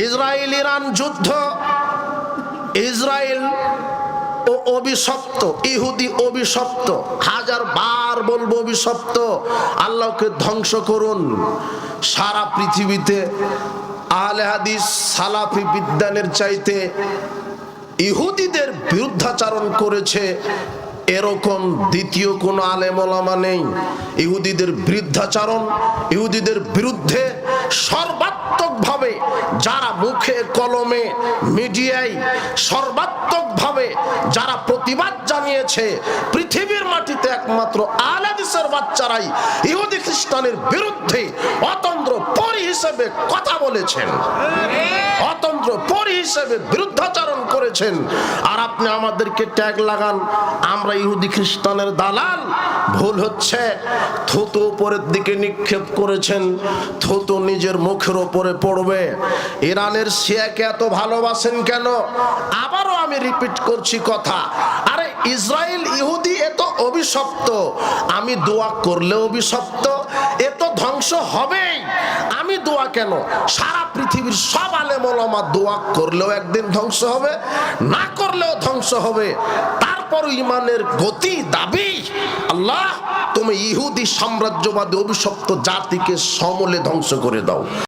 Israel Iran যুদ্ধ, Israel ও অভিশপ্ত, ইহুদি অভিশপ্ত, হাজার বার বলবো অভিশপ্ত। আল্লাহকে ধ্বংস করুন। সারা পৃথিবীতে আহলে হাদিস সালাফি বিদ্যানের চাইতে ইহুদিদের বিরুদ্ধাচারণ করেছে এরকম দ্বিতীয় কোন আলেম ওলামা নেই। ইহুদিদের বিরুদ্ধাচারণ, ইহুদিদের বিরুদ্ধে সর্বাত্মকভাবে যারা মুখে কলমে মিডিয়ায় সর্বাত্মকভাবে যারা প্রতিবাদ জানিয়েছে, পৃথিবীর মাটিতে একমাত্র আহলে হাদিসের বাচ্চারাই ইহুদি খ্রিস্টানের বিরুদ্ধে অতন্ত্র পরি হিসেবে কথা বলেছেন, অতন্ত্র পরি হিসেবে বিরুদ্ধাচারণ করেছেন। আর আপনি আমাদেরকে ট্যাগ লাগান আমরা ইহুদি খ্রিস্টানের দালাল। ভুল হচ্ছে। থুতু উপরের দিকে নিক্ষেপ করেছেন, থুতু নিজের মুখের উপরে পড়বে। ইরানের শিয়াকে এত ভালোবাসেন কেন? আবারও আমি রিপিট করছি কথা। আরে ইসরায়েল ইহুদি এত অভিশপ্ত, আমি দোয়া করলে অভিশপ্ত, এ তো ধ্বংস হবেই। আমি দোয়া কেন, সারা পৃথিবীর সব আলেম ওলামা দোয়া করলেও একদিন ধ্বংস হবে, না করলেও ধ্বংস হবে। তারপর ইমানের গতি দাবি, আল্লাহ তুমি ইহুদি সাম্রাজ্যবাদী অভিশপ্ত জাতিকে সমূলে ধ্বংস করে দাও।